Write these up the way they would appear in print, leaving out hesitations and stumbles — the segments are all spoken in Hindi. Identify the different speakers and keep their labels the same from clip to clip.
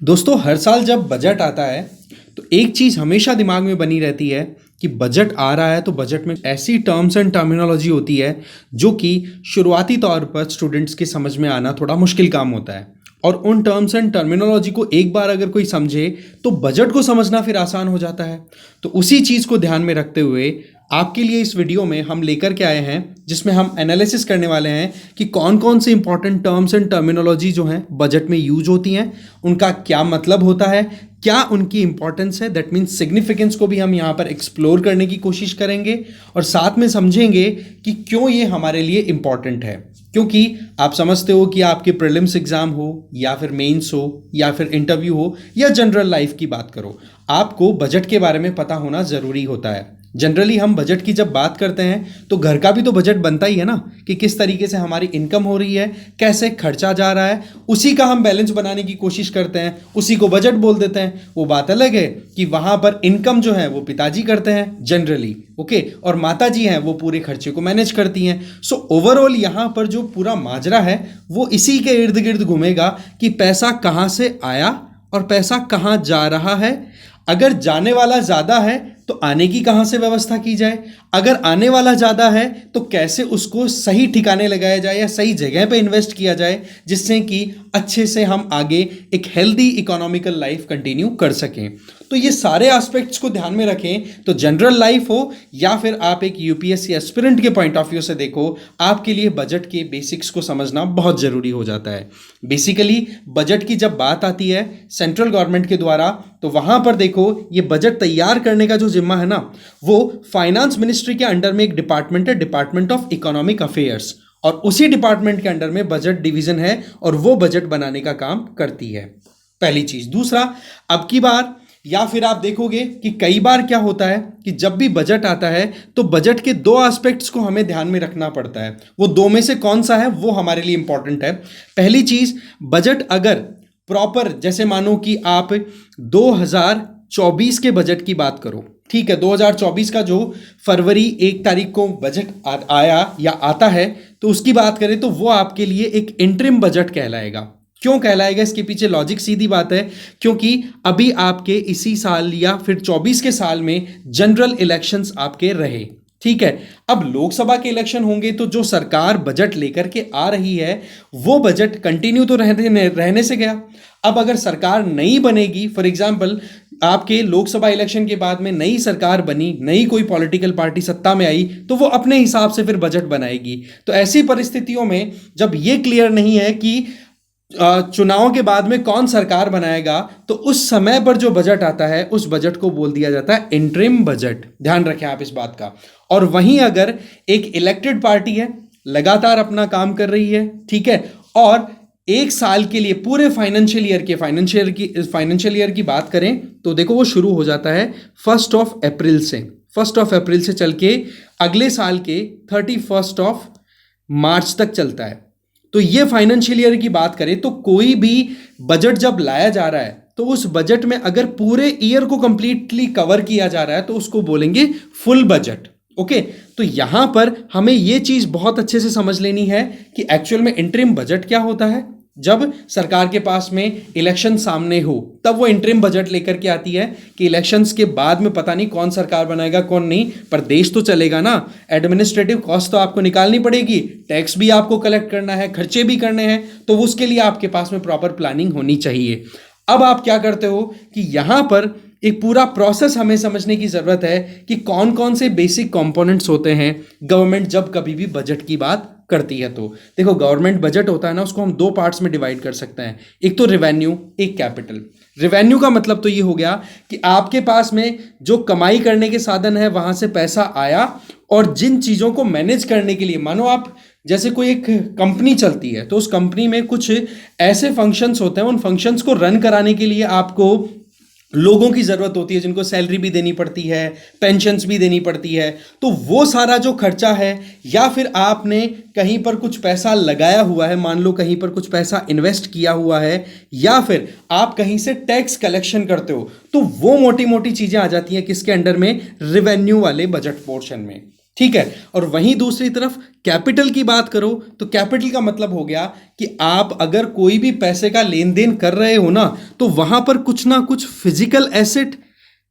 Speaker 1: दोस्तों हर साल जब बजट आता है तो एक चीज़ हमेशा दिमाग में बनी रहती है कि बजट आ रहा है तो बजट में ऐसी टर्म्स एंड टर्मिनोलॉजी होती है जो कि शुरुआती तौर पर स्टूडेंट्स के समझ में आना थोड़ा मुश्किल काम होता है। और उन टर्म्स एंड टर्मिनोलॉजी को एक बार अगर कोई समझे तो बजट को समझना फिर आसान हो जाता है। तो उसी चीज़ को ध्यान में रखते हुए आपके लिए इस वीडियो में हम लेकर के आए हैं जिसमें हम एनालिसिस करने वाले हैं कि कौन कौन से इंपॉर्टेंट टर्म्स एंड टर्मिनोलॉजी जो हैं बजट में यूज होती हैं, उनका क्या मतलब होता है, क्या उनकी इंपॉर्टेंस है, दैट मीन्स सिग्निफिकेंस को भी हम यहाँ पर एक्सप्लोर करने की कोशिश करेंगे और साथ में समझेंगे कि क्यों ये हमारे लिए इंपॉर्टेंट है। क्योंकि आप समझते हो कि आपके प्रीलिम्स एग्जाम हो या फिर मेंस हो या फिर इंटरव्यू हो या जनरल लाइफ की बात करो, आपको बजट के बारे में पता होना ज़रूरी होता है। जनरली हम बजट की जब बात करते हैं तो घर का भी तो बजट बनता ही है ना, कि किस तरीके से हमारी इनकम हो रही है, कैसे खर्चा जा रहा है, उसी का हम बैलेंस बनाने की कोशिश करते हैं, उसी को बजट बोल देते हैं। वो बात अलग है कि वहाँ पर इनकम जो है वो पिताजी करते हैं जनरली, ओके, और माता जी हैं वो पूरे खर्चे को मैनेज करती हैं। सो ओवरऑल यहाँ पर जो पूरा माजरा है वो इसी के इर्द गिर्द घूमेगा कि पैसा कहाँ से आया और पैसा कहाँ जा रहा है। अगर जाने वाला ज़्यादा है तो आने की कहाँ से व्यवस्था की जाए, अगर आने वाला ज़्यादा है तो कैसे उसको सही ठिकाने लगाया जाए या सही जगह पे इन्वेस्ट किया जाए जिससे कि अच्छे से हम आगे एक हेल्दी इकोनॉमिकल लाइफ कंटिन्यू कर सकें। तो ये सारे एस्पेक्ट्स को ध्यान में रखें, तो जनरल लाइफ हो या फिर आप एक यूपीएससी एस्पिरेंट के पॉइंट ऑफ व्यू से देखो, आपके लिए बजट के बेसिक्स को समझना बहुत ज़रूरी हो जाता है। बेसिकली बजट की जब बात आती है सेंट्रल गवर्नमेंट के द्वारा, तो वहाँ पर देखो ये बजट तैयार करने का जो जिम्मा है ना, वो फाइनेंस मिनिस्ट्री के अंडर में एक डिपार्टमेंट है, डिपार्टमेंट ऑफ इकोनॉमिक अफेयर्स, और उसी डिपार्टमेंट के अंडर में बजट डिवीजन है और वो बजट बनाने का काम करती है। पहली चीज। दूसरा, अब की बार या फिर आप देखोगे कि कई बार क्या होता है कि जब भी बजट आता है तो बजट के दो एस्पेक्ट्स को हमें ध्यान में रखना पड़ता है। वो दो में से कौन सा है वो हमारे लिए इंपॉर्टेंट है। पहली चीज, बजट अगर प्रॉपर, जैसे मानो कि आप 2024 के बजट की बात करो, ठीक है, 2024 का जो फरवरी 1 तारीख को बजट आया या आता है, तो उसकी बात करें तो वो आपके लिए एक इंटरिम बजट कहलाएगा। क्यों कहलाएगा, इसके पीछे लॉजिक सीधी बात है, क्योंकि अभी आपके इसी साल या फिर 24 के साल में जनरल इलेक्शंस आपके रहे, ठीक है। अब लोकसभा के इलेक्शन होंगे तो जो सरकार बजट लेकर के आ रही है वो बजट कंटिन्यू तो रहने से गया। अब अगर सरकार नहीं बनेगी, फॉर एग्जांपल आपके लोकसभा इलेक्शन के बाद में नई सरकार बनी, नई कोई पॉलिटिकल पार्टी सत्ता में आई, तो वो अपने हिसाब से फिर बजट बनाएगी। तो ऐसी परिस्थितियों में जब ये क्लियर नहीं है कि चुनाव के बाद में कौन सरकार बनाएगा, तो उस समय पर जो बजट आता है उस बजट को बोल दिया जाता है इंटरिम बजट। ध्यान रखें आप इस बात का। और वहीं अगर एक इलेक्टेड पार्टी है, लगातार अपना काम कर रही है, ठीक है, और एक साल के लिए पूरे फाइनेंशियल ईयर की बात करें तो देखो वो शुरू हो जाता है 1 अप्रैल से। 1 अप्रैल से चल के अगले साल के 31 मार्च तक चलता है। तो ये फाइनेंशियल ईयर की बात करें तो कोई भी बजट जब लाया जा रहा है तो उस बजट में अगर पूरे ईयर को कंप्लीटली कवर किया जा रहा है तो उसको बोलेंगे फुल बजट, ओके। तो यहां पर हमें ये चीज बहुत अच्छे से समझ लेनी है कि एक्चुअल में इंटरिम बजट क्या होता है। जब सरकार के पास में इलेक्शन सामने हो तब वो इंटरिम बजट लेकर के आती है कि इलेक्शंस के बाद में पता नहीं कौन सरकार बनाएगा कौन नहीं, पर देश तो चलेगा ना। एडमिनिस्ट्रेटिव कॉस्ट तो आपको निकालनी पड़ेगी, टैक्स भी आपको कलेक्ट करना है, खर्चे भी करने हैं, तो उसके लिए आपके पास में प्रॉपर प्लानिंग होनी चाहिए। अब आप क्या करते हो कि यहाँ पर एक पूरा प्रोसेस हमें समझने की ज़रूरत है कि कौन कौन से बेसिक कंपोनेंट्स होते हैं गवर्नमेंट जब कभी भी बजट की बात करती है। तो देखो गवर्नमेंट बजट होता है ना, उसको हम दो पार्ट्स में डिवाइड कर सकते हैं, एक तो रेवेन्यू, एक कैपिटल। रेवेन्यू का मतलब तो ये हो गया कि आपके पास में जो कमाई करने के साधन है वहाँ से पैसा आया, और जिन चीज़ों को मैनेज करने के लिए, मानो आप जैसे कोई एक कंपनी चलती है तो उस कंपनी में कुछ ऐसे फंक्शंस होते हैं, उन फंक्शंस को रन कराने के लिए आपको लोगों की ज़रूरत होती है जिनको सैलरी भी देनी पड़ती है, पेंशन्स भी देनी पड़ती है। तो वो सारा जो खर्चा है, या फिर आपने कहीं पर कुछ पैसा लगाया हुआ है, मान लो कहीं पर कुछ पैसा इन्वेस्ट किया हुआ है, या फिर आप कहीं से टैक्स कलेक्शन करते हो, तो वो मोटी मोटी चीज़ें आ जाती हैं किसके अंडर में, रेवेन्यू वाले बजट पोर्शन में। ठीक है। और वहीं दूसरी तरफ कैपिटल की बात करो तो कैपिटल का मतलब हो गया कि आप अगर कोई भी पैसे का लेन देन कर रहे हो ना, तो वहां पर कुछ ना कुछ फिजिकल एसेट,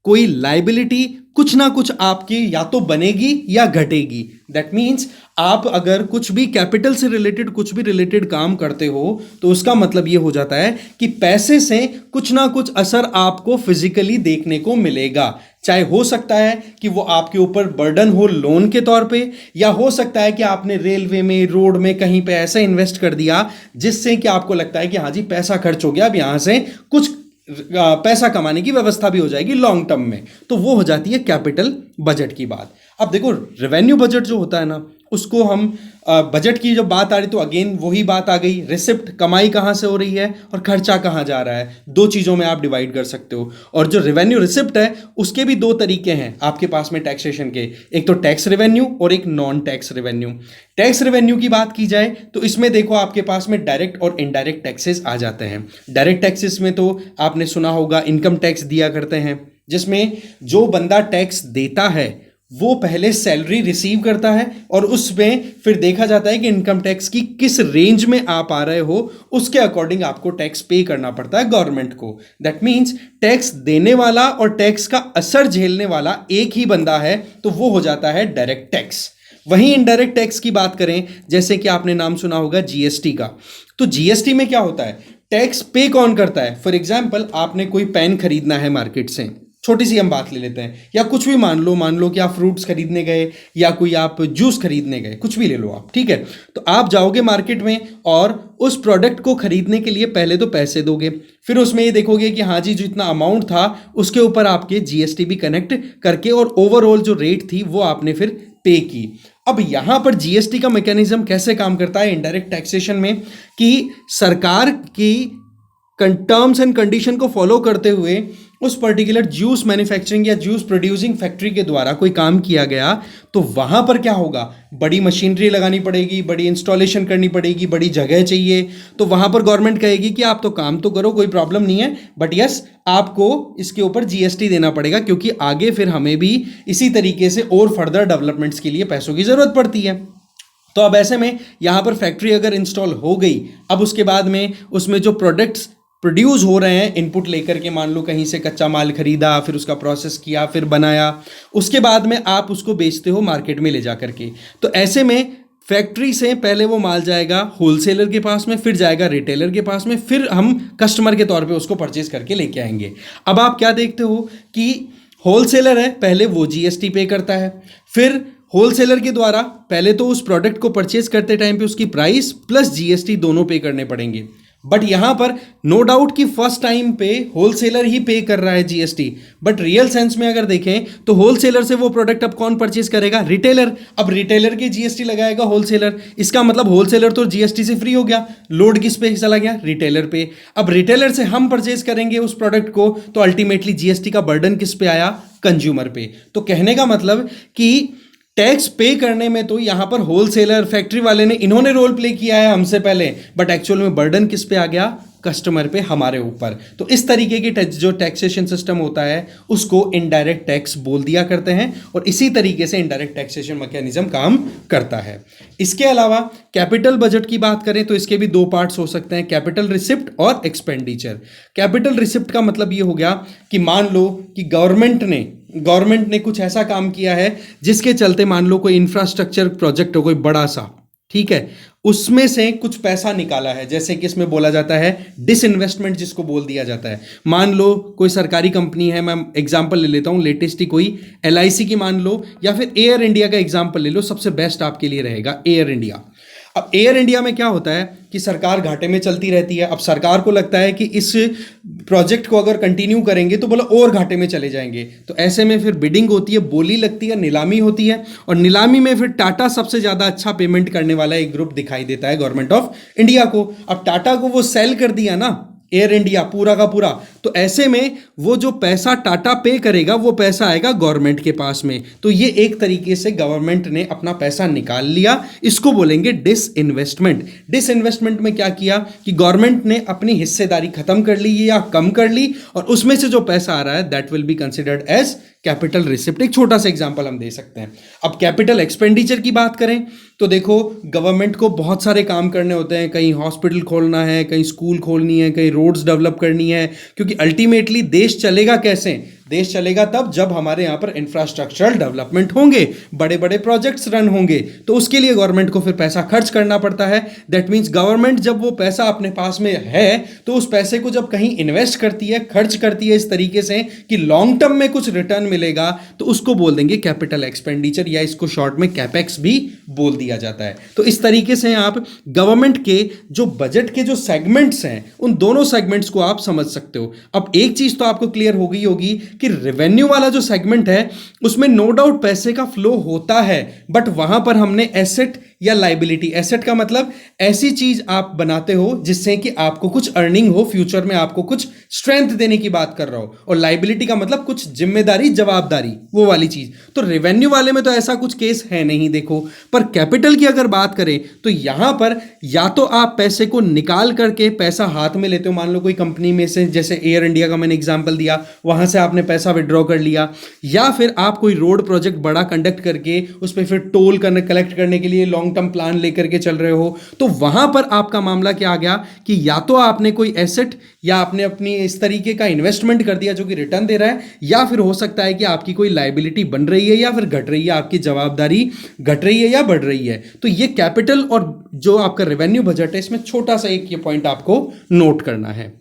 Speaker 1: कोई लाइबिलिटी, कुछ ना कुछ आपकी या तो बनेगी या घटेगी। दैट मीन्स आप अगर कुछ भी कैपिटल से रिलेटेड कुछ भी रिलेटेड काम करते हो तो उसका मतलब ये हो जाता है कि पैसे से कुछ ना कुछ असर आपको फिजिकली देखने को मिलेगा। चाहे हो सकता है कि वो आपके ऊपर बर्डन हो लोन के तौर पे, या हो सकता है कि आपने रेलवे में, रोड में कहीं पे ऐसा इन्वेस्ट कर दिया जिससे कि आपको लगता है कि हाँ जी पैसा खर्च हो गया, अब यहां से कुछ पैसा कमाने की व्यवस्था भी हो जाएगी लॉन्ग टर्म में। तो वो हो जाती है कैपिटल बजट की बात। अब देखो रेवेन्यू बजट जो होता है ना, उसको हम बजट की जब बात आ रही तो अगेन वही बात आ गई, रिसिप्ट, कमाई कहाँ से हो रही है और खर्चा कहाँ जा रहा है, दो चीज़ों में आप डिवाइड कर सकते हो। और जो रेवेन्यू रिसिप्ट है उसके भी दो तरीके हैं आपके पास में टैक्सेशन के, एक तो टैक्स रेवेन्यू और एक non tax revenue. Tax revenue की बात की जाए तो इसमें देखो आपके पास में डायरेक्ट और इनडायरेक्ट टैक्सेस आ जाते हैं। डायरेक्ट टैक्सेस में तो आपने सुना होगा इनकम टैक्स दिया करते हैं, जिसमें जो बंदा टैक्स देता है वो पहले सैलरी रिसीव करता है और उसमें फिर देखा जाता है कि इनकम टैक्स की किस रेंज में आप आ रहे हो, उसके अकॉर्डिंग आपको टैक्स पे करना पड़ता है गवर्नमेंट को। दैट मीन्स टैक्स देने वाला और टैक्स का असर झेलने वाला एक ही बंदा है, तो वो हो जाता है डायरेक्ट टैक्स। वहीं इनडायरेक्ट टैक्स की बात करें, जैसे कि आपने नाम सुना होगा जीएसटी का, तो जीएसटी में क्या होता है, टैक्स पे कौन करता है। फॉर एग्जाम्पल आपने कोई पेन खरीदना है मार्केट से, छोटी सी हम बात ले लेते हैं, या कुछ भी मान लो कि आप फ्रूट्स खरीदने गए या कोई आप जूस खरीदने गए, कुछ भी ले लो आप, ठीक है। तो आप जाओगे मार्केट में और उस प्रोडक्ट को खरीदने के लिए पहले तो पैसे दोगे, फिर उसमें ये देखोगे कि हाँ जी जितना अमाउंट था उसके ऊपर आपके जीएसटी भी कनेक्ट करके और ओवरऑल जो रेट थी वो आपने फिर पे की। अब यहां पर जीएसटी का मैकेनिज्म कैसे काम करता है इनडायरेक्ट टैक्सेशन में, कि सरकार की टर्म्स एंड कंडीशन को फॉलो करते हुए उस पर्टिकुलर जूस मैन्युफैक्चरिंग या जूस प्रोड्यूसिंग फैक्ट्री के द्वारा कोई काम किया गया, तो वहां पर क्या होगा, बड़ी मशीनरी लगानी पड़ेगी, बड़ी इंस्टॉलेशन करनी पड़ेगी, बड़ी जगह चाहिए। तो वहां पर गवर्नमेंट कहेगी कि आप तो काम तो करो, कोई प्रॉब्लम नहीं है, बट यस आपको इसके ऊपर जीएसटी देना पड़ेगा, क्योंकि आगे फिर हमें भी इसी तरीके से और फर्दर डेवलपमेंट्स के लिए पैसों की जरूरत पड़ती है। तो अब ऐसे में यहां पर फैक्ट्री अगर इंस्टॉल हो गई, अब उसके बाद में उसमें जो प्रोडक्ट्स प्रोड्यूस हो रहे हैं इनपुट लेकर के, मान लो कहीं से कच्चा माल खरीदा, फिर उसका प्रोसेस किया, फिर बनाया, उसके बाद में आप उसको बेचते हो मार्केट में ले जा करके। तो ऐसे में फैक्ट्री से पहले वो माल जाएगा होलसेलर के पास में, फिर जाएगा रिटेलर के पास में, फिर हम कस्टमर के तौर पे उसको परचेज करके लेके आएंगे। अब आप क्या देखते हो कि होलसेलर है, पहले वो जीएसटी पे करता है, फिर होलसेलर के द्वारा पहले तो उस प्रोडक्ट को परचेज करते टाइम पे उसकी प्राइस प्लस जीएसटी दोनों पे करने पड़ेंगे। बट यहां पर नो डाउट कि फर्स्ट टाइम पे होलसेलर ही पे कर रहा है जीएसटी, बट रियल सेंस में अगर देखें तो होलसेलर से वो प्रोडक्ट अब कौन परचेज करेगा, रिटेलर। अब रिटेलर की जीएसटी लगाएगा होलसेलर, इसका मतलब होलसेलर तो जीएसटी से फ्री हो गया, लोड किस पे चला गया, रिटेलर पे। अब रिटेलर से हम परचेज करेंगे उस प्रोडक्ट को, तो अल्टीमेटली जीएसटी का बर्डन किस पे आया, कंज्यूमर पे। तो कहने का मतलब कि टैक्स पे करने में तो यहां पर होलसेलर फैक्ट्री वाले ने इन्होंने रोल प्ले किया है हमसे पहले, बट एक्चुअल में बर्डन किस पे आ गया, कस्टमर पे, हमारे ऊपर। तो इस तरीके की जो टैक्सेशन सिस्टम होता है उसको इनडायरेक्ट टैक्स बोल दिया करते हैं, और इसी तरीके से इनडायरेक्ट टैक्सेशन मैकेनिज्म काम करता है। इसके अलावा कैपिटल बजट की बात करें तो इसके भी दो पार्ट्स हो सकते हैं, कैपिटल रिसिप्ट और एक्सपेंडिचर। कैपिटल रिसिप्ट का मतलब ये हो गया कि मान लो कि गवर्नमेंट ने कुछ ऐसा काम किया है जिसके चलते मान लो कोई इंफ्रास्ट्रक्चर प्रोजेक्ट हो कोई बड़ा सा, ठीक है, उसमें से कुछ पैसा निकाला है, जैसे कि इसमें बोला जाता है डिसइन्वेस्टमेंट जिसको बोल दिया जाता है। मान लो कोई सरकारी कंपनी है, मैं एग्जांपल ले लेता हूं लेटेस्ट ही कोई एलआईसी की मान लो, या फिर एयर इंडिया का एग्जांपल ले लो, सबसे बेस्ट आपके लिए रहेगा एयर इंडिया। अब एयर इंडिया में क्या होता है कि सरकार घाटे में चलती रहती है। अब सरकार को लगता है कि इस प्रोजेक्ट को अगर कंटिन्यू करेंगे तो बोला और घाटे में चले जाएंगे, तो ऐसे में फिर बिडिंग होती है, बोली लगती है, नीलामी होती है, और नीलामी में फिर टाटा सबसे ज़्यादा अच्छा पेमेंट करने वाला एक ग्रुप दिखाई देता है गवर्नमेंट ऑफ इंडिया को। अब टाटा को वो सेल कर दिया ना एयर इंडिया पूरा का पूरा, तो ऐसे में वो जो पैसा टाटा पे करेगा वो पैसा आएगा गवर्नमेंट के पास में। तो ये एक तरीके से गवर्नमेंट ने अपना पैसा निकाल लिया, इसको बोलेंगे डिसइन्वेस्टमेंट। डिसइन्वेस्टमेंट में क्या किया कि गवर्नमेंट ने अपनी हिस्सेदारी खत्म कर ली या कम कर ली, और उसमें से जो पैसा आ रहा है that will be considered as capital receipt. एक छोटा सा एग्जांपल हम दे सकते हैं। अब कैपिटल एक्सपेंडिचर की बात करें तो देखो, गवर्नमेंट को बहुत सारे काम करने होते हैं, कहीं हॉस्पिटल खोलना है, कहीं स्कूल खोलनी है, कहीं रोड्स डेवलप करनी है, क्योंकि अल्टीमेटली देश चलेगा कैसे? देश चलेगा तब जब हमारे यहाँ पर इंफ्रास्ट्रक्चरल डेवलपमेंट होंगे, बड़े बड़े प्रोजेक्ट्स रन होंगे, तो उसके लिए गवर्नमेंट को फिर पैसा खर्च करना पड़ता है। दैट मीन्स गवर्नमेंट जब वो पैसा अपने पास में है तो उस पैसे को जब कहीं इन्वेस्ट करती है, खर्च करती है इस तरीके से कि लॉन्ग टर्म में कुछ रिटर्न मिलेगा, तो उसको बोल देंगे कैपिटल एक्सपेंडिचर, या इसको शॉर्ट में कैपेक्स भी बोल दिया जाता है। तो इस तरीके से आप गवर्नमेंट के जो बजट के जो सेगमेंट्स हैं, उन दोनों सेगमेंट्स को आप समझ सकते हो। अब एक चीज तो आपको क्लियर हो गई होगी कि रेवेन्यू वाला जो सेगमेंट है उसमें नो डाउट पैसे का फ्लो होता है, बट वहां पर हमने एसेट या लाइबिलिटी, एसेट का मतलब ऐसी चीज आप बनाते हो जिससे कि आपको कुछ अर्निंग हो, फ्यूचर में आपको कुछ स्ट्रेंथ देने की बात कर रहा हो, और लाइबिलिटी का मतलब कुछ जिम्मेदारी, जवाबदारी, वो वाली चीज। तो रेवेन्यू वाले में तो ऐसा कुछ केस है नहीं देखो। पर कैपिटल की अगर बात करें तो यहां पर या तो आप पैसे को निकाल करके पैसा हाथ में लेते हो, मान लो कोई कंपनी में से, जैसे एयर इंडिया का मैंने एग्जांपल दिया, वहां से आपने पैसा विड्रॉ कर लिया, या फिर आप कोई रोड प्रोजेक्ट बड़ा कंडक्ट करके उस पर फिर टोल करने, कलेक्ट करने के लिए लॉन्ग टर्म प्लान लेकर के चल रहे हो, तो वहां पर आपका मामला क्या आ गया कि या तो आपने कोई एसेट या आपने अपनी इस तरीके का इन्वेस्टमेंट कर दिया जो कि रिटर्न दे रहा है, या फिर हो सकता है कि आपकी कोई लायबिलिटी बन रही है या फिर घट रही है, आपकी जवाबदारी घट रही है या बढ़ रही है। तो ये कैपिटल और जो आपका रेवेन्यू बजट है, इसमें छोटा सा एक ये पॉइंट आपको नोट करना है।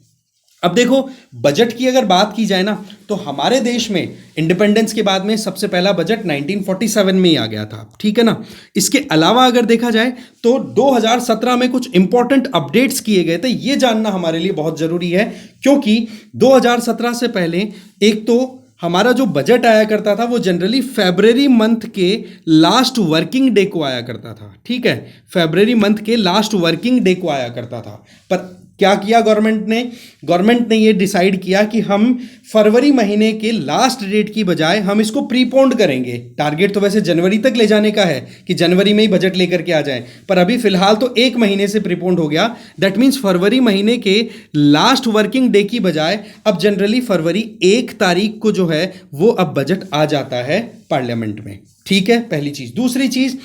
Speaker 1: अब देखो, बजट की अगर बात की जाए ना, तो हमारे देश में इंडिपेंडेंस के बाद में सबसे पहला बजट 1947 में ही आ गया था, ठीक है ना। इसके अलावा अगर देखा जाए तो 2017 में कुछ इंपॉर्टेंट अपडेट्स किए गए थे, ये जानना हमारे लिए बहुत जरूरी है, क्योंकि 2017 से पहले एक तो हमारा जो बजट आया करता था वो जनरली फरवरी मंथ के लास्ट वर्किंग डे को आया करता था, ठीक है, फरवरी मंथ के लास्ट वर्किंग डे को आया करता था। पर क्या किया गवर्नमेंट ने ये डिसाइड किया कि हम फरवरी महीने के लास्ट डेट की बजाय हम इसको प्रीपोन्ड करेंगे। टारगेट तो वैसे जनवरी तक ले जाने का है कि जनवरी में ही बजट लेकर के आ जाए, पर अभी फिलहाल तो एक महीने से प्रीपोन्ड हो गया। दैट मीन्स फरवरी महीने के लास्ट वर्किंग डे की बजाय अब जनरली फरवरी 1 तारीख को जो है वो अब बजट आ जाता है पार्लियामेंट में, ठीक है, पहली चीज। दूसरी चीज,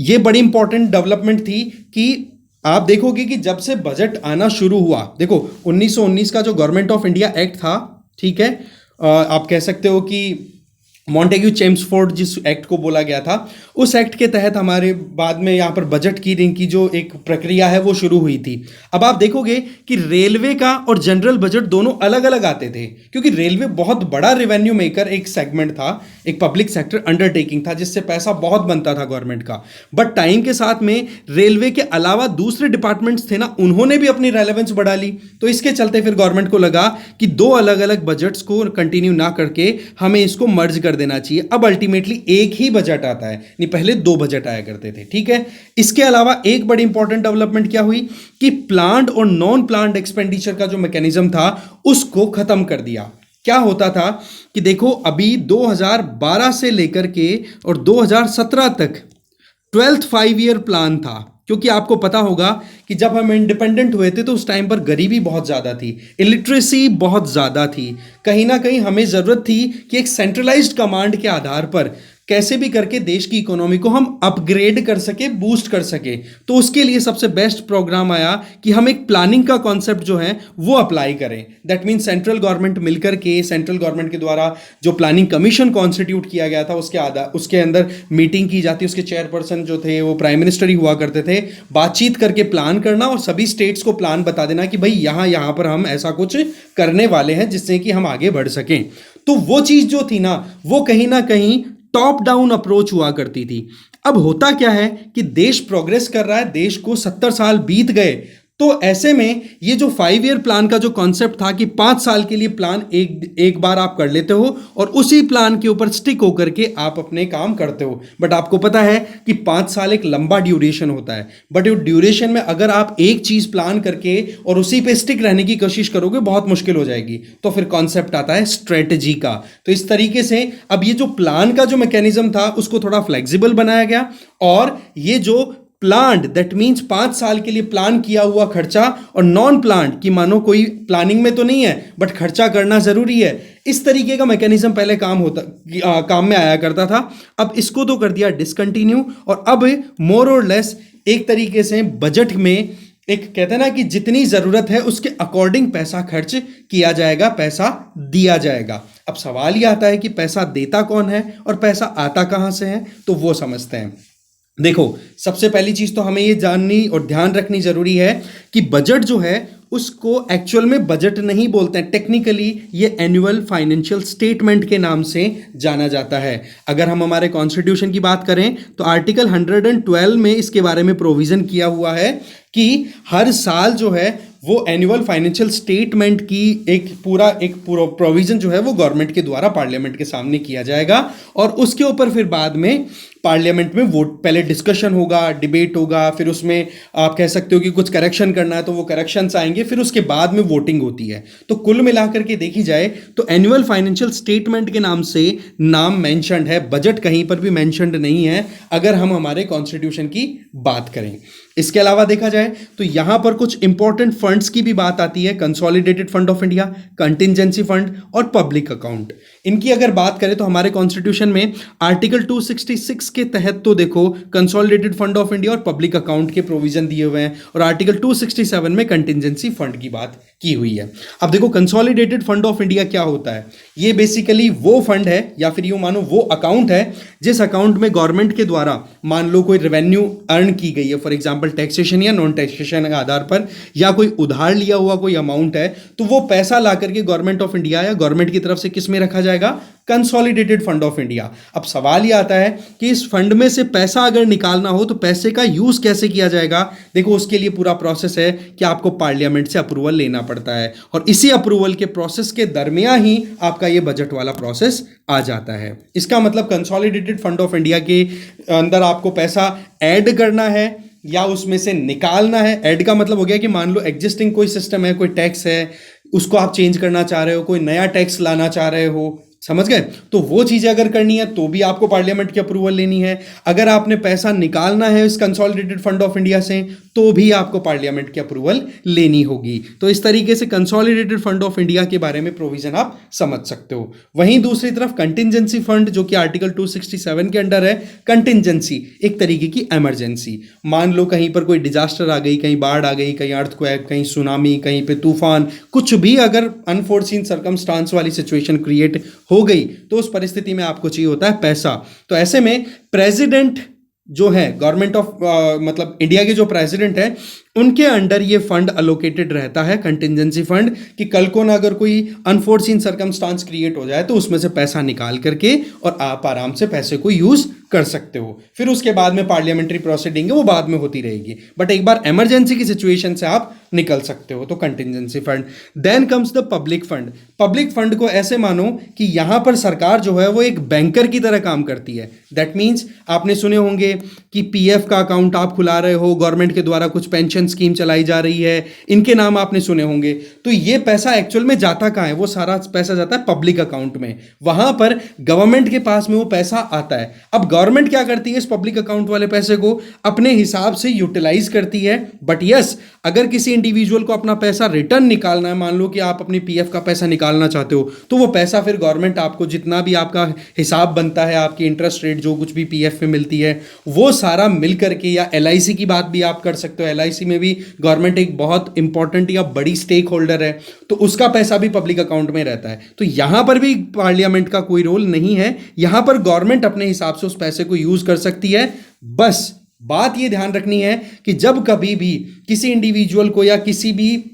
Speaker 1: ये बड़ी इंपॉर्टेंट डेवलपमेंट थी कि आप देखोगे कि जब से बजट आना शुरू हुआ, देखो 1919 का जो गवर्नमेंट ऑफ इंडिया एक्ट था, ठीक है, आप कह सकते हो कि मॉन्टेग्यू चेम्सफोर्ड जिस एक्ट को बोला गया था, उस एक्ट के तहत हमारे बाद में यहाँ पर बजट की की जो एक प्रक्रिया है वो शुरू हुई थी। अब आप देखोगे कि रेलवे का और जनरल बजट दोनों अलग अलग आते थे, क्योंकि रेलवे बहुत बड़ा रेवेन्यू मेकर एक सेगमेंट था, एक पब्लिक सेक्टर अंडरटेकिंग था जिससे पैसा बहुत बनता था गवर्नमेंट का। बट टाइम के साथ में रेलवे के अलावा दूसरे डिपार्टमेंट्स थे ना, उन्होंने भी अपनी रेलेवेंस बढ़ा ली, तो इसके चलते फिर गवर्नमेंट को लगा कि दो अलग अलग बजट्स को कंटिन्यू ना करके हमें इसको मर्ज कर देना चाहिए। अब अल्टीमेटली एक ही बजट आता है, नहीं पहले 2 बजट आया करते थे, ठीक है। इसके अलावा एक बड़ी इंपॉर्टेंट डेवलपमेंट क्या हुई कि प्लान्ड और नॉन प्लान्ड एक्सपेंडिचर का जो मैकेनिज्म था उसको खत्म कर दिया। क्या होता था कि देखो, अभी 2012 से लेकर के और 2017 तक 12th 5 ईयर प्लान था, क्योंकि आपको पता होगा कि जब हम इंडिपेंडेंट हुए थे तो उस टाइम पर गरीबी बहुत ज़्यादा थी, इलिटरेसी बहुत ज़्यादा थी, कहीं ना कहीं हमें ज़रूरत थी कि एक सेंट्रलाइज्ड कमांड के आधार पर कैसे भी करके देश की इकोनॉमी को हम अपग्रेड कर सके, बूस्ट कर सके। तो उसके लिए सबसे बेस्ट प्रोग्राम आया कि हम एक प्लानिंग का कॉन्सेप्ट जो है वो अप्लाई करें। दैट मीन्स सेंट्रल गवर्नमेंट मिलकर के, सेंट्रल गवर्नमेंट के द्वारा जो प्लानिंग कमीशन कॉन्स्टिट्यूट किया गया था उसके अंदर मीटिंग की जाती, उसके चेयरपर्सन जो थे वो प्राइम मिनिस्टर ही हुआ करते थे। बातचीत करके प्लान करना और सभी स्टेट्स को प्लान बता देना कि भाई यहाँ पर हम ऐसा कुछ करने वाले हैं जिससे कि हम आगे बढ़ सकें। तो वो चीज़ जो थी ना, वो कहीं ना कहीं टॉप डाउन अप्रोच हुआ करती थी। अब होता क्या है कि देश प्रोग्रेस कर रहा है, देश को 70 साल बीत गए, तो ऐसे में ये जो 5 ईयर प्लान का जो कॉन्सेप्ट था कि 5 साल के लिए प्लान एक बार आप कर लेते हो और उसी प्लान के ऊपर स्टिक होकर के आप अपने काम करते हो। बट आपको पता है कि 5 साल एक लंबा ड्यूरेशन होता है, बट उस ड्यूरेशन में अगर आप एक चीज प्लान करके और उसी पे स्टिक रहने की कोशिश करोगे बहुत मुश्किल हो जाएगी। तो फिर कॉन्सेप्ट आता है स्ट्रेटजी का। तो इस तरीके से अब ये जो प्लान का जो मैकेनिज्म था उसको थोड़ा फ्लेक्सिबल बनाया गया, और ये जो प्लान्ड दैट मीन्स 5 साल के लिए प्लान किया हुआ खर्चा, और नॉन प्लान्ड कि मानो कोई प्लानिंग में तो नहीं है बट खर्चा करना जरूरी है। इस तरीके का मैकेनिज्म पहले काम में आया करता था। अब इसको तो कर दिया डिसकंटिन्यू, और अब मोर और लेस एक तरीके से बजट में एक कहते हैं ना कि जितनी जरूरत है उसके अकॉर्डिंग पैसा खर्च किया जाएगा, पैसा दिया जाएगा। अब सवाल ये आता है कि पैसा देता कौन है और पैसा आता कहां से है, तो वो समझते हैं। देखो, सबसे पहली चीज तो हमें ये जाननी और ध्यान रखनी जरूरी है कि बजट जो है उसको एक्चुअल में बजट नहीं बोलते हैं, टेक्निकली ये एनुअल फाइनेंशियल स्टेटमेंट के नाम से जाना जाता है। अगर हम हमारे कॉन्स्टिट्यूशन की बात करें तो आर्टिकल 112 में इसके बारे में प्रोविजन किया हुआ है कि हर साल जो है वो एनुअल फाइनेंशियल स्टेटमेंट की एक पूरा प्रोविजन जो है वो गवर्नमेंट के द्वारा पार्लियामेंट के सामने किया जाएगा, और उसके ऊपर फिर बाद में पार्लियामेंट में वोट, पहले डिस्कशन होगा, डिबेट होगा, फिर उसमें आप कह सकते हो कि कुछ करेक्शन करना है तो वो करेक्शंस आएंगे, फिर उसके बाद में वोटिंग होती है। तो कुल मिलाकर के देखी जाए तो एनुअल फाइनेंशियल स्टेटमेंट के नाम से नाम मेंशन्ड है, बजट कहीं पर भी मेंशन्ड नहीं है अगर हम हमारे कॉन्स्टिट्यूशन की बात करें। इसके अलावा देखा जाए तो यहां पर कुछ इंपॉर्टेंट फंड्स की भी बात आती है, consolidated fund of India, contingency fund और पब्लिक अकाउंट। इनकी अगर बात करें तो हमारे कॉन्स्टिट्यूशन में आर्टिकल 266 के तहत तो देखो कंसोलिडेटेड फंड ऑफ इंडिया और पब्लिक अकाउंट के प्रोविजन दिए हुए हैं, और आर्टिकल 267 में कंटिजेंसी फंड की बात की हुई है। अब देखो, कंसोलिडेटेड फंड ऑफ इंडिया क्या होता है? ये बेसिकली वो फंड है या फिर यूं मानो वो अकाउंट है जिस अकाउंट में गवर्नमेंट के द्वारा मान लो कोई रेवेन्यू अर्न की गई है, फॉर एग्जांपल टैक्सेशन या नॉन टैक्सेशन के आधार पर, या कोई उधार लिया हुआ कोई अमाउंट है, तो वो पैसा ला करके गवर्नमेंट ऑफ इंडिया या गवर्नमेंट की तरफ से किस में रखा जाएगा? Consolidated fund of India. अब सवाल ये आता है कि इस फंड में से पैसा अगर निकालना हो तो पैसे का यूज कैसे किया जाएगा? देखो, उसके लिए पूरा प्रोसेस है कि आपको पार्लियामेंट से अप्रूवल लेना पड़ता है, और इसी अप्रूवल के प्रोसेस के दरमियान ही आपका ये बजट वाला प्रोसेस आ जाता है। इसका मतलब कंसोलिडेटेड फंड ऑफ इंडिया के अंदर आपको पैसा ऐड करना है या उसमें से निकालना है। ऐड का मतलब हो गया कि मान लो एग्जिस्टिंग कोई सिस्टम है, कोई टैक्स है, उसको आप चेंज करना चाह रहे हो, कोई नया टैक्स लाना चाह रहे हो, समझ गए? तो वो चीजें अगर करनी है तो भी आपको पार्लियामेंट की अप्रूवल लेनी है। अगर आपने पैसा निकालना है इस कंसोलिडेटेड फंड ऑफ इंडिया से तो भी आपको पार्लियामेंट की अप्रूवल लेनी होगी। तो इस तरीके से कंसोलिडेटेड फंड ऑफ इंडिया के बारे में प्रोविजन आप समझ सकते हो। वहीं दूसरी तरफ कंटिजेंसी फंड जो कि आर्टिकल 267 के अंडर है। कंटिजेंसी एक तरीके की इमरजेंसी, मान लो कहीं पर कोई डिजास्टर आ गई, कहीं बाढ़ आ गई, कहीं अर्थक्वेक, कहीं सुनामी, कहीं पे तूफान, कुछ भी अगर अनफोर्सीन सर्कमस्टांस वाली सिचुएशन क्रिएट हो गई तो उस परिस्थिति में आपको चाहिए होता है पैसा। तो ऐसे में प्रेसिडेंट जो है गवर्नमेंट ऑफ मतलब इंडिया के जो प्रेसिडेंट है उनके अंडर ये फंड अलोकेटेड रहता है, कंटिजेंसी फंड, कि कल को ना अगर कोई अनफोर्सीन सर्कमस्टांस क्रिएट हो जाए तो उसमें से पैसा निकाल करके और आप आराम से पैसे को यूज कर सकते हो। फिर उसके बाद में पार्लियामेंट्री प्रोसीडिंग है वो बाद में होती रहेगी, बट एक बार इमरजेंसी की सिचुएशन से आप निकल सकते हो। तो contingency fund. Then comes the public fund. Public fund को ऐसे मानो कि यहां पर सरकार जो है वो एक बैंकर की तरह काम करती है। दैट मीन्स आपने सुने होंगे कि पीएफ का अकाउंट आप खुला रहे हो, गवर्नमेंट के द्वारा कुछ पेंशन स्कीम चलाई जा रही है, इनके नाम आपने सुने होंगे। तो ये पैसा एक्चुअल में जाता कहां है? वो सारा पैसा जाता है पब्लिक अकाउंट में, वहां पर गवर्नमेंट के पास में वो पैसा आता है। अब गवर्नमेंट क्या करती है? इस पब्लिक अकाउंट वाले पैसे को अपने हिसाब से यूटिलाइज करती है। बट यस, अगर किसी इंडिविजुअल को अपना पैसा रिटर्न निकालना है, मान लो कि आप अपनी पीएफ का पैसा निकालना चाहते हो, तो वो पैसा फिर गवर्नमेंट आपको जितना भी आपका हिसाब बनता है, आपकी इंटरेस्ट रेट जो कुछ भी पीएफ में मिलती है, वो सारा मिल करके, या एलआईसी की बात भी आप कर सकते हो, एलआईसी में भी गवर्नमेंट एक बहुत इंपॉर्टेंट या बड़ी स्टेक होल्डर है, तो उसका पैसा भी पब्लिक अकाउंट में रहता है। तो यहां पर भी पार्लियामेंट का कोई रोल नहीं है, यहां पर गवर्नमेंट अपने हिसाब से उस पैसे को यूज कर सकती है। बस बात यह ध्यान रखनी है कि जब कभी भी किसी इंडिविजुअल को या किसी भी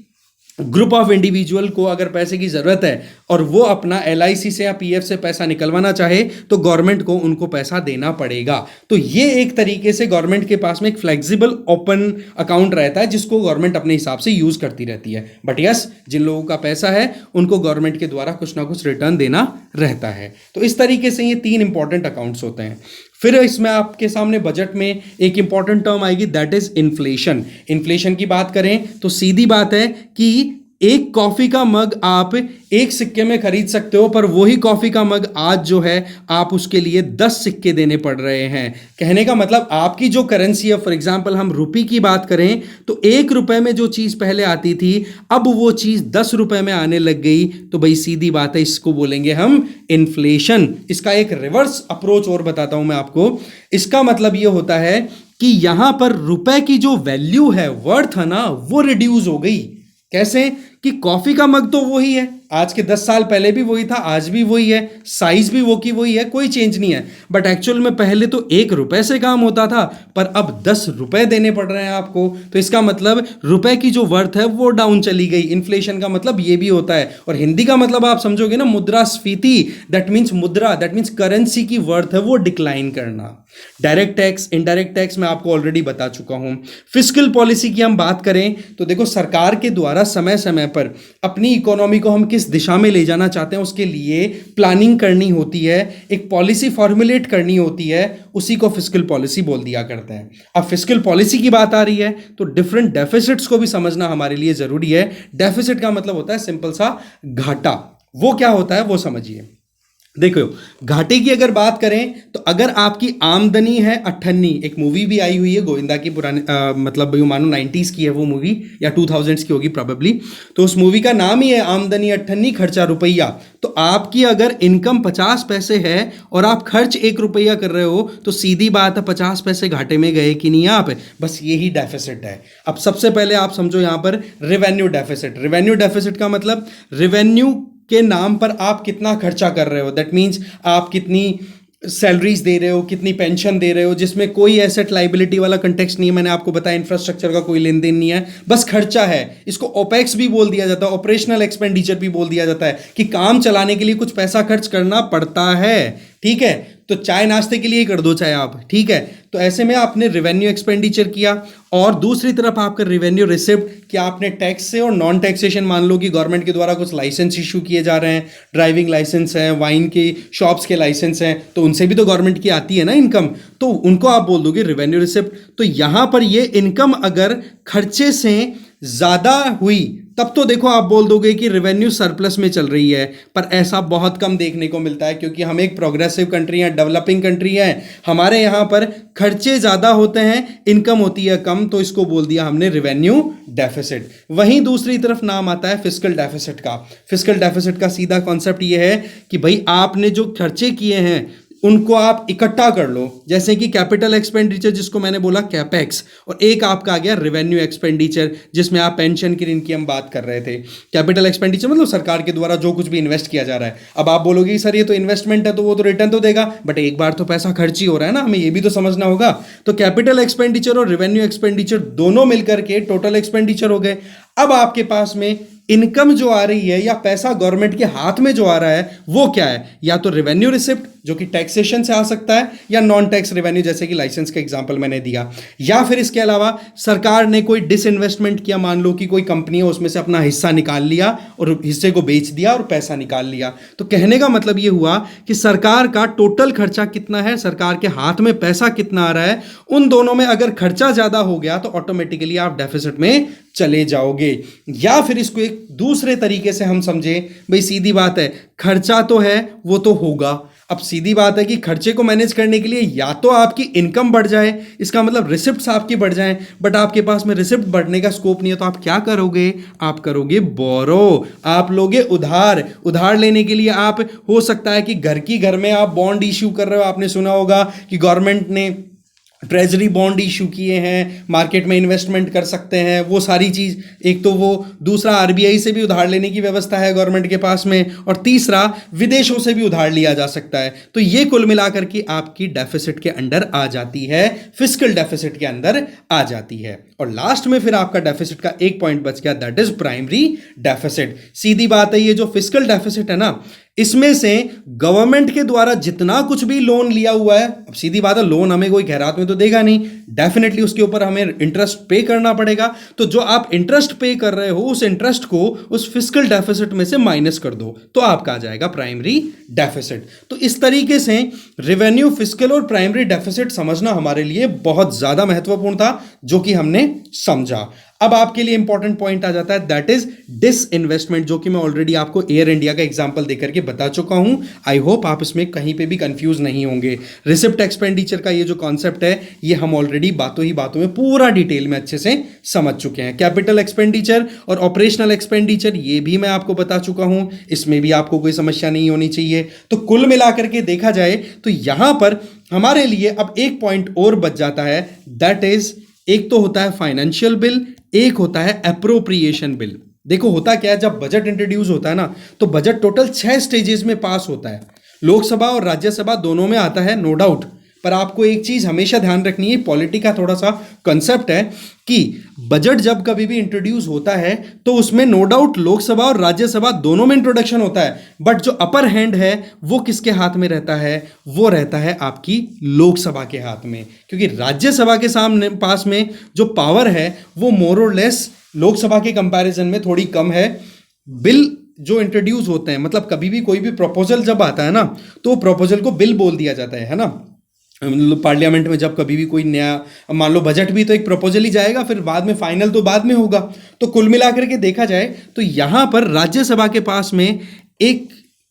Speaker 1: ग्रुप ऑफ इंडिविजुअल को अगर पैसे की जरूरत है और वो अपना एलआईसी से या पीएफ से पैसा निकलवाना चाहे तो गवर्नमेंट को उनको पैसा देना पड़ेगा। तो ये एक तरीके से गवर्नमेंट के पास में एक फ्लेक्सिबल ओपन अकाउंट रहता है जिसको गवर्नमेंट अपने हिसाब से यूज करती रहती है। बट यस, जिन लोगों का पैसा है उनको गवर्नमेंट के द्वारा कुछ ना कुछ रिटर्न देना रहता है। तो इस तरीके से ये 3 इंपॉर्टेंट अकाउंट्स होते हैं। फिर इसमें आपके सामने बजट में एक इंपॉर्टेंट टर्म आएगी, दैट इज इन्फ्लेशन। इन्फ्लेशन की बात करें तो सीधी बात है कि एक कॉफी का मग आप 1 सिक्के में खरीद सकते हो, पर वही कॉफी का मग आज जो है आप उसके लिए 10 सिक्के देने पड़ रहे हैं। कहने का मतलब आपकी जो करेंसी है, फॉर एग्जांपल हम रुपये की बात करें तो 1 रुपए में जो चीज पहले आती थी अब वो चीज 10 रुपए में आने लग गई। तो भाई सीधी बात है, इसको बोलेंगे हम इन्फ्लेशन। इसका एक रिवर्स अप्रोच और बताता हूं मैं आपको। इसका मतलब ये होता है कि यहां पर रुपए की जो वैल्यू है, वर्थ है ना, वो रिड्यूस हो गई। कैसे? कि कॉफी का मग तो वही है, आज के 10 साल पहले भी वही था, आज भी वही है, साइज भी वो की वही है, कोई चेंज नहीं है। बट एक्चुअल में पहले तो 1 रुपए से काम होता था, पर अब 10 रुपए देने पड़ रहे हैं आपको। तो इसका मतलब रुपए की जो वर्थ है वो डाउन चली गई। इन्फ्लेशन का मतलब ये भी होता है। और हिंदी का मतलब आप समझोगे ना, मुद्रास्फीति, दैट मीन्स मुद्रा, दैट मीन्स करेंसी की वर्थ है वो डिक्लाइन करना। डायरेक्ट टैक्स, इनडायरेक्ट टैक्स मैं आपको ऑलरेडी बता चुका हूं। फिस्कल पॉलिसी की हम बात करें तो देखो, सरकार के द्वारा समय समय पर अपनी इकोनॉमी को हम किस दिशा में ले जाना चाहते हैं उसके लिए प्लानिंग करनी होती है, एक पॉलिसी फॉर्मुलेट करनी होती है, उसी को फिस्कल पॉलिसी बोल दिया करते हैं। अब फिस्कल पॉलिसी की बात आ रही है तो डिफरेंट डेफिसिट्स को भी समझना हमारे लिए जरूरी है। डेफिसिट का मतलब होता है सिंपल सा घाटा। वो क्या होता है वो समझिए। देखो, घाटे की अगर बात करें तो अगर आपकी आमदनी है 98, एक मूवी भी आई हुई है गोविंदा की, पुरानी मतलब यू मानो 90s की है वो मूवी, या 2000s की होगी प्रोबेबली। तो उस मूवी का नाम ही है आमदनी 98 खर्चा रुपया। तो आपकी अगर इनकम 50 पैसे है और आप खर्च 1 रुपया कर रहे हो तो सीधी बात है 50 पैसे घाटे में गए कि नहीं आप। बस यही डेफिसिट है। अब सबसे पहले आप समझो यहां पर रेवेन्यू डेफिसिट। रेवेन्यू डेफिसिट का मतलब रेवेन्यू के नाम पर आप कितना खर्चा कर रहे हो। दैट मीन्स आप कितनी सैलरीज दे रहे हो, कितनी पेंशन दे रहे हो, जिसमें कोई एसेट लाइबिलिटी वाला कंटेक्स्ट नहीं है। मैंने आपको बताया इंफ्रास्ट्रक्चर का कोई लेन देन नहीं है, बस खर्चा है। इसको ओपेक्स भी बोल दिया जाता है, ऑपरेशनल एक्सपेंडिचर भी बोल दिया जाता है, कि काम चलाने के लिए कुछ पैसा खर्च करना पड़ता है। ठीक है, तो चाय नाश्ते के लिए कर दो चाहे आप, ठीक है। तो ऐसे में आपने रेवेन्यू एक्सपेंडिचर किया, और दूसरी तरफ आपका रेवेन्यू रिसिप्ट, कि आपने टैक्स से और नॉन टैक्सेशन, मान लो कि गवर्नमेंट के द्वारा कुछ लाइसेंस इशू किए जा रहे हैं, ड्राइविंग लाइसेंस हैं, वाइन के शॉप्स के लाइसेंस हैं, तो उनसे भी तो गवर्नमेंट की आती है ना इनकम, तो उनको आप बोल दोगे रेवेन्यू रिसिप्ट। तो यहां पर ये इनकम अगर खर्चे से ज्यादा हुई तब तो देखो आप बोल दोगे कि रेवेन्यू सरप्लस में चल रही है। पर ऐसा बहुत कम देखने को मिलता है, क्योंकि हम एक प्रोग्रेसिव कंट्री है, डेवलपिंग कंट्री है। हमारे यहां पर खर्चे ज्यादा होते हैं, इनकम होती है कम, तो इसको बोल दिया हमने रेवेन्यू डेफिसिट। वहीं दूसरी तरफ नाम आता है फिस्कल डेफिसिट का। फिस्कल डेफिसिट का सीधा कॉन्सेप्ट ये है कि भाई आपने जो खर्चे किए हैं उनको आप इकट्ठा कर लो। जैसे कि कैपिटल एक्सपेंडिचर, जिसको मैंने बोला कैपेक्स, और एक आपका आ गया रेवेन्यू एक्सपेंडिचर, जिसमें आप पेंशन की इनकी हम बात कर रहे थे। कैपिटल एक्सपेंडिचर मतलब सरकार के द्वारा जो कुछ भी इन्वेस्ट किया जा रहा है। अब आप बोलोगे सर ये तो इन्वेस्टमेंट है तो वो तो रिटर्न तो देगा, बट एक बार तो पैसा खर्च ही हो रहा है ना, हमें ये भी तो समझना होगा। तो कैपिटल एक्सपेंडिचर और रेवेन्यू एक्सपेंडिचर दोनों मिलकर के टोटल एक्सपेंडिचर हो गए। अब आपके पास में इनकम जो आ रही है या पैसा गवर्नमेंट के हाथ में जो आ रहा है वो क्या है? या तो रेवेन्यू रिसिप्ट जो कि टैक्सेशन से आ सकता है, या नॉन टैक्स रेवेन्यू जैसे कि लाइसेंस का एग्जांपल मैंने दिया, या फिर इसके अलावा सरकार ने कोई डिसइन्वेस्टमेंट किया, मान लो कि कोई कंपनी है उसमें से अपना हिस्सा निकाल लिया और हिस्से को बेच दिया और पैसा निकाल लिया। तो कहने का मतलब ये हुआ कि सरकार का टोटल खर्चा कितना है, सरकार के हाथ में पैसा कितना आ रहा है, उन दोनों में अगर खर्चा ज्यादा हो गया तो ऑटोमेटिकली आप डेफिसिट में चले जाओगे। या फिर इसको एक दूसरे तरीके से हम समझे, भाई सीधी बात है, खर्चा तो है वो तो होगा। अब सीधी बात है कि खर्चे को मैनेज करने के लिए या तो आपकी इनकम बढ़ जाए, इसका मतलब रिसिप्ट्स आपकी बढ़ जाएं, बट आपके पास में रिसिप्ट बढ़ने का स्कोप नहीं है, तो आप क्या करोगे? आप करोगे बोरो, आप लोगे उधार। उधार लेने के लिए आप, हो सकता है कि घर में आप बॉन्ड इश्यू कर रहे हो। आपने सुना होगा कि गवर्नमेंट ने ट्रेजरी बॉन्ड इशू किए हैं, मार्केट में इन्वेस्टमेंट कर सकते हैं, वो सारी चीज़। एक तो वो, दूसरा आरबीआई से भी उधार लेने की व्यवस्था है गवर्नमेंट के पास में, और तीसरा विदेशों से भी उधार लिया जा सकता है। तो ये कुल मिलाकर के आपकी डेफिसिट के अंडर आ जाती है, फिस्कल डेफिसिट के अंदर आ जाती है। और लास्ट में फिर आपका डेफिसिट का एक पॉइंट बच गया, दैट इज प्राइमरी डेफिसिट। सीधी बात है, ये जो फिस्कल डेफिसिट है ना, इसमें से गवर्नमेंट के द्वारा जितना कुछ भी लोन लिया हुआ है, अब सीधी बात है लोन हमें कोई खैरात में तो देगा नहीं, डेफिनेटली उसके ऊपर हमें इंटरेस्ट पे करना पड़ेगा। तो जो आप इंटरेस्ट पे कर रहे हो उस इंटरेस्ट को उस फिस्कल डेफिसिट में से माइनस कर दो, तो आपका आ जाएगा प्राइमरी डेफिसिट। तो इस तरीके से रेवेन्यू, फिस्कल और प्राइमरी डेफिसिट समझना हमारे लिए बहुत ज्यादा महत्वपूर्ण था, जो कि हमने समझा। अब आपके लिए इंपॉर्टेंट पॉइंट आ जाता है, दैट इज डिसइन्वेस्टमेंट, जो कि मैं ऑलरेडी आपको एयर इंडिया का एग्जांपल देकर के बता चुका हूं। आई होप आप इसमें कहीं पे भी कंफ्यूज नहीं होंगे। रिसिप्ट एक्सपेंडिचर का ये जो कॉन्सेप्ट है, ये हम ऑलरेडी बातों ही बातों में पूरा डिटेल में अच्छे से समझ चुके हैं। कैपिटल एक्सपेंडिचर और ऑपरेशनल एक्सपेंडिचर, ये भी मैं आपको बता चुका हूं, इसमें भी आपको कोई समस्या नहीं होनी चाहिए। तो कुल मिलाकर के देखा जाए तो यहां पर हमारे लिए अब एक पॉइंट और बच जाता है, दैट इज, एक तो होता है फाइनेंशियल बिल, एक होता है अप्रोप्रिएशन बिल। देखो होता क्या है, जब बजट इंट्रोड्यूस होता है ना, तो बजट टोटल 6 स्टेजेस में पास होता है। लोकसभा और राज्यसभा दोनों में आता है, नो डाउट। पर आपको एक चीज हमेशा ध्यान रखनी है, पॉलिटी का थोड़ा सा कंसेप्ट है कि बजट जब कभी भी इंट्रोड्यूस होता है तो उसमें नो डाउट लोकसभा और राज्यसभा दोनों में इंट्रोडक्शन होता है, बट जो अपर हैंड है वो किसके हाथ में रहता है, वो रहता है आपकी लोकसभा के हाथ में। क्योंकि राज्यसभा के सामने पास में जो पावर है वो मोर और लेस लोकसभा के कंपैरिजन में थोड़ी कम है। बिल जो इंट्रोड्यूस होते हैं, मतलब कभी भी कोई भी प्रपोजल जब आता है ना, तो वो प्रपोजल को बिल बोल दिया जाता है ना। पार्लियामेंट में जब कभी भी कोई नया, मान लो बजट भी तो एक प्रपोजल ही जाएगा, फिर बाद में फाइनल तो बाद में होगा। तो कुल मिलाकर के देखा जाए तो यहां पर राज्यसभा के पास में एक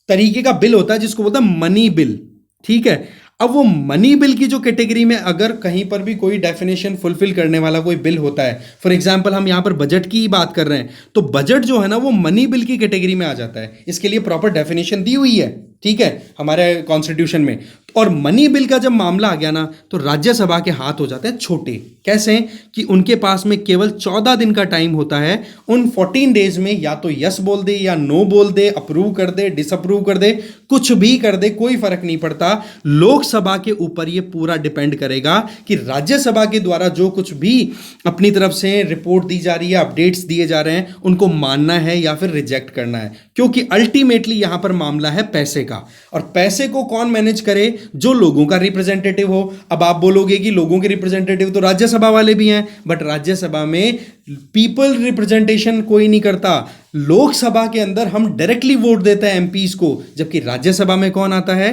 Speaker 1: तरीके का बिल होता है जिसको बोलता है मनी बिल, ठीक है। अब वो मनी बिल की जो कैटेगरी में अगर कहीं पर भी कोई डेफिनेशन फुलफिल करने वाला कोई बिल होता है, फॉर एग्जांपल हम यहां पर बजट की ही बात कर रहे हैं, तो बजट जो है ना वो मनी बिल की कैटेगरी में आ जाता है। इसके लिए प्रॉपर डेफिनेशन दी हुई है, ठीक है, हमारे कॉन्स्टिट्यूशन में। और मनी बिल का जब मामला आ गया ना, तो राज्यसभा के हाथ हो जाते हैं छोटे। कैसे कि उनके पास में केवल 14 दिन का टाइम होता है, उन 14 डेज में या तो यस बोल दे या नो बोल दे, अप्रूव कर दे, डिसअप्रूव कर दे, कुछ भी कर दे, कोई फर्क नहीं पड़ता। लोकसभा के ऊपर ये पूरा डिपेंड करेगा कि राज्यसभा के द्वारा जो कुछ भी अपनी तरफ से रिपोर्ट दी जा रही है, अपडेट्स दिए जा रहे हैं, उनको मानना है या फिर रिजेक्ट करना है। क्योंकि अल्टीमेटली यहां पर मामला है पैसे का, और पैसे को कौन मैनेज करे, जो लोगों का रिप्रेजेंटेटिव हो। अब आप बोलोगे कि लोगों के रिप्रेजेंटेटिव तो राज्यसभा वाले भी हैं, बट राज्यसभा में पीपल रिप्रेजेंटेशन कोई नहीं करता। लोकसभा के अंदर हम डायरेक्टली वोट देते हैं एमपीज को, जबकि राज्यसभा में कौन आता है,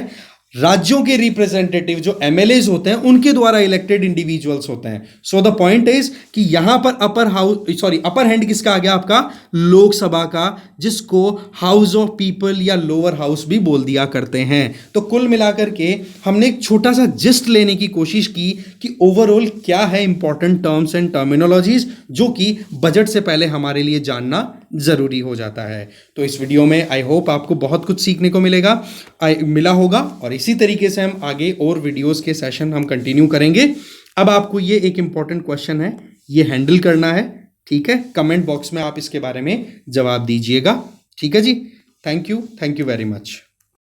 Speaker 1: राज्यों के रिप्रेजेंटेटिव जो एमएलएज होते हैं उनके द्वारा इलेक्टेड इंडिविजुअल्स होते हैं। सो द पॉइंट इज कि यहां पर अपर हैंड किसका आ गया, आपका लोकसभा का, जिसको हाउस ऑफ पीपल या लोअर हाउस भी बोल दिया करते हैं। तो कुल मिलाकर के हमने एक छोटा सा जिस्ट लेने की कोशिश की कि ओवरऑल क्या है इंपॉर्टेंट टर्म्स एंड टर्मिनोलॉजीज जो कि बजट से पहले हमारे लिए जानना जरूरी हो जाता है। तो इस वीडियो में आई होप आपको बहुत कुछ सीखने को मिला होगा, और इसी तरीके से हम आगे और वीडियोस के सेशन हम कंटिन्यू करेंगे। अब आपको ये एक इंपॉर्टेंट क्वेश्चन है, ये हैंडल करना है, ठीक है। कमेंट बॉक्स में आप इसके बारे में जवाब दीजिएगा, ठीक है जी। Thank you very much.